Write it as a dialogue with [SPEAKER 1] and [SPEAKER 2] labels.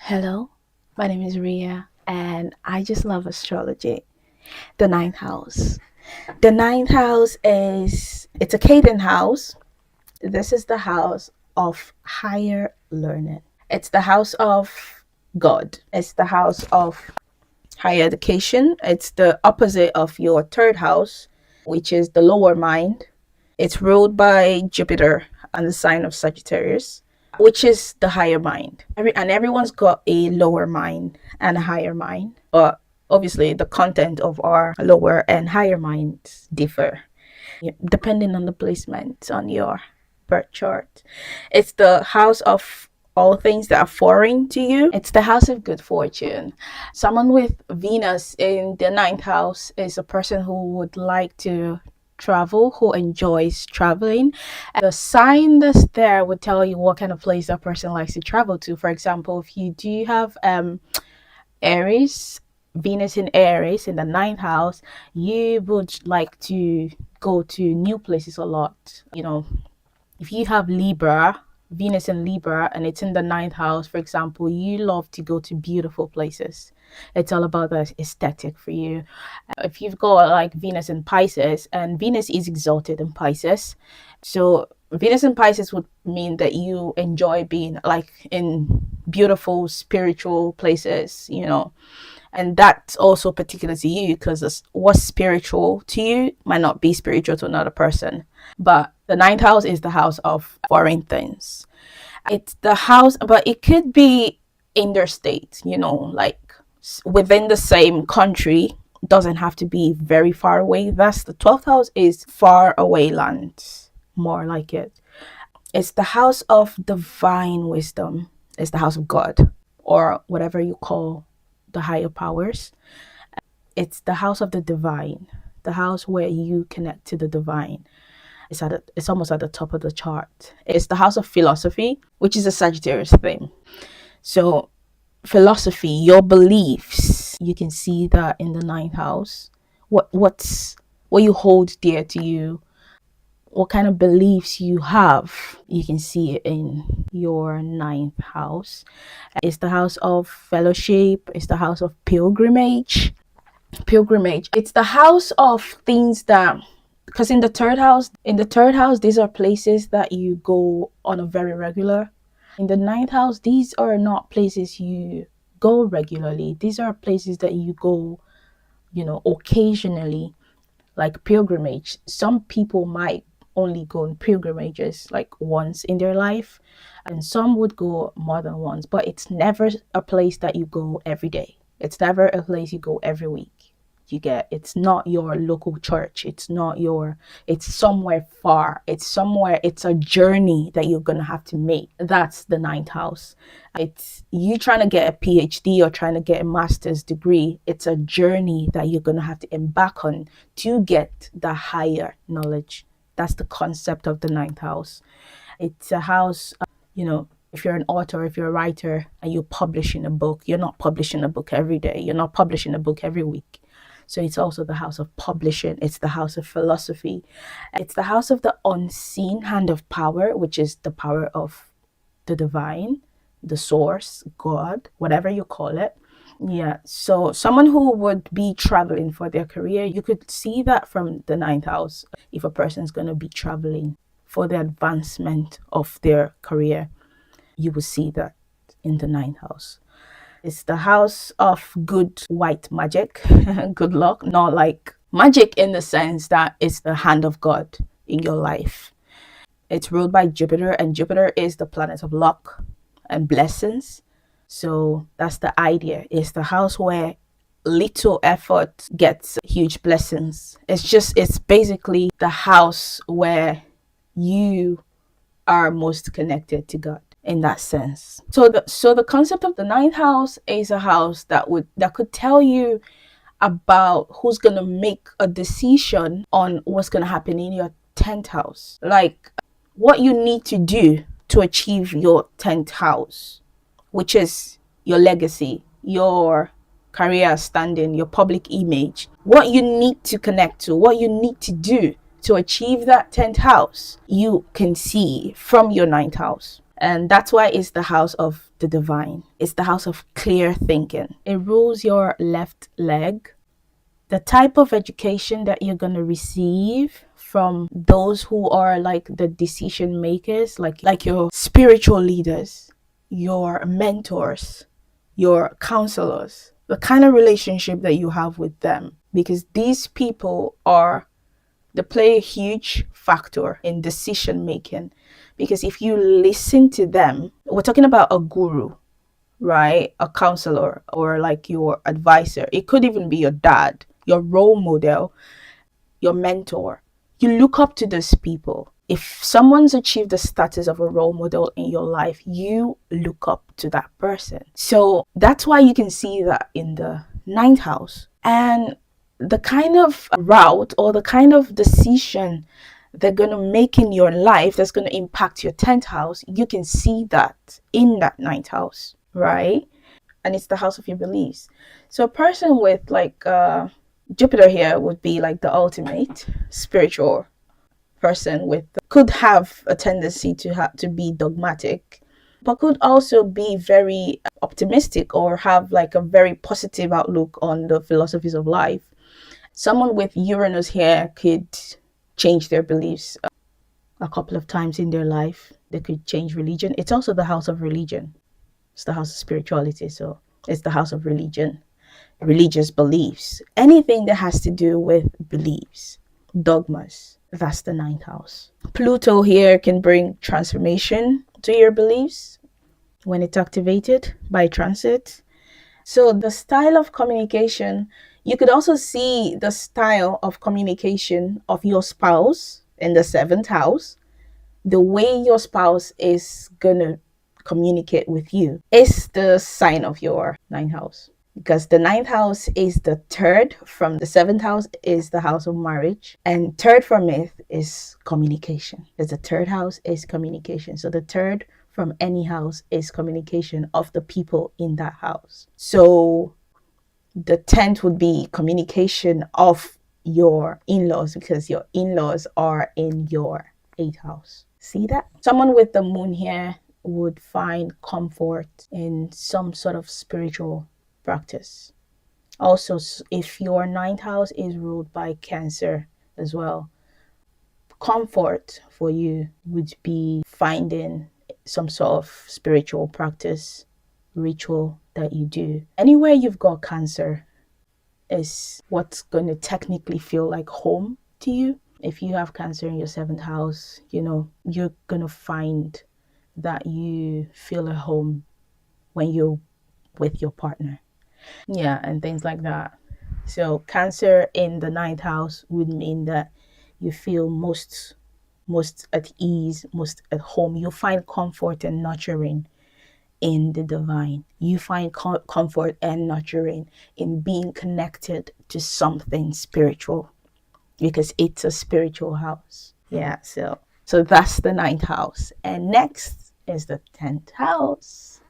[SPEAKER 1] Hello, my name is Ria, and I just love astrology. The ninth house. The ninth house is it's a Caden house. This is the house of higher learning. It's the house of God. It's the house of higher education. It's the opposite of your third house, which is the lower mind. It's ruled by Jupiter and the sign of Sagittarius, which is the higher mind. And everyone's got a lower mind and a higher mind. But obviously, the content of our lower and higher minds differ depending on the placement on your birth chart. It's the house of all things that are foreign to you. It's the house of good fortune. Someone with Venus in the ninth house is a person who would like to travel, who enjoys traveling. And the sign that's there would tell you what kind of place that person likes to travel to. For example, if you do have Aries, Venus in Aries in the ninth house, you would like to go to new places a lot. If you have Libra, Venus in Libra, and it's in the ninth house, for example, you love to go to beautiful places. It's all about the aesthetic for you. If you've got like Venus in Pisces, and Venus is exalted in Pisces, so Venus in Pisces would mean that you enjoy being like in beautiful spiritual places, and that's also particular to you because what's spiritual to you might not be spiritual to another person. But the ninth house is the house of foreign things. It's the house, but it could be interstate, like within the same country. Doesn't have to be very far away. That's the 12th house is far away land, more like it. It's the house of divine wisdom. It's the house of God, or whatever you call the higher powers. It's the house of the divine, the house where you connect to the divine. It's almost at the top of the chart. It's the house of philosophy, which is a Sagittarius theme. So philosophy, your beliefs, you can see that in the ninth house. What you hold dear to you, what kind of beliefs you have, you can see it in your ninth house. It's the house of fellowship. It's the house of pilgrimage. It's the house of things that, because in the third house, these are places that you go on a very regular. In the ninth house, these are not places you go regularly. These are places that you go, occasionally, like pilgrimage. Some people might only go on pilgrimages like once in their life, and some would go more than once, but it's never a place that you go every day. It's never a place you go every week. It's not your local church. It's somewhere far. It's a journey that you're going to have to make. That's the ninth house. It's you trying to get a PhD or trying to get a master's degree. It's a journey that you're going to have to embark on to get the higher knowledge. That's the concept of the ninth house. It's a house, if you're an author, if you're a writer and you're publishing a book, you're not publishing a book every day. You're not publishing a book every week. So it's also the house of publishing. It's the house of philosophy. It's the house of the unseen hand of power, which is the power of the divine, the source, God, whatever you call it. Yeah. So someone who would be traveling for their career, you could see that from the ninth house. If a person is going to be traveling for the advancement of their career, you will see that in the ninth house. It's the house of good white magic, good luck, not like magic in the sense that it's the hand of God in your life. It's ruled by Jupiter, and Jupiter is the planet of luck and blessings. So that's the idea. It's the house where little effort gets huge blessings. It's basically the house where you are most connected to God in that sense. So the concept of the ninth house is a house that could tell you about who's gonna make a decision on what's gonna happen in your 10th house, like what you need to do to achieve your 10th house, which is your legacy, your career standing, your public image, what you need to connect to, what you need to do to achieve that 10th house, you can see from your 9th house. And that's why it's the house of the divine. It's the house of clear thinking. It rules your left leg. The type of education that you're going to receive from those who are like the decision makers, like your spiritual leaders, your mentors, your counselors, the kind of relationship that you have with them, because these people they play a huge factor in decision making. Because if you listen to them, we're talking about a guru, right? A counselor or like your advisor. It could even be your dad, your role model, your mentor. You look up to those people. If someone's achieved the status of a role model in your life, you look up to that person. So that's why you can see that in the ninth house. And the kind of route or the kind of decision they're going to make in your life that's going to impact your 10th house, you can see that in that ninth house, right? And it's the house of your beliefs. So a person with like Jupiter here would be like the ultimate spiritual person, with could have a tendency to be dogmatic, but could also be very optimistic or have like a very positive outlook on the philosophies of life. Someone with Uranus here could change their beliefs a couple of times in their life. They could change religion. It's also the house of religion. It's the house of spirituality. So it's the house of religion, religious beliefs, anything that has to do with beliefs, dogmas. That's the ninth house. Pluto here can bring transformation to your beliefs when it's activated by transit. So the style of communication, you could also see the style of communication of your spouse in the seventh house. The way your spouse is going to communicate with you is the sign of your ninth house. Because the ninth house is the third from the seventh house, is the house of marriage. And third from it is communication. Because the third house is communication. So the third from any house is communication of the people in that house. So the 10th would be communication of your in-laws, because your in-laws are in your 8th house. See that? Someone with the moon here would find comfort in some sort of spiritual practice. Also, if your 9th house is ruled by Cancer as well, comfort for you would be finding some sort of spiritual practice, ritual that you do. Anywhere you've got Cancer is what's going to technically feel like home to you. If you have Cancer in your 7th house, you're going to find that you feel at home when you're with your partner. Yeah, and things like that. So Cancer in the 9th house would mean that you feel most at ease, most at home. You find comfort and nurturing in the divine. You find comfort and nurturing in being connected to something spiritual, because it's a spiritual house. Yeah, so that's the 9th house. And next is the 10th house.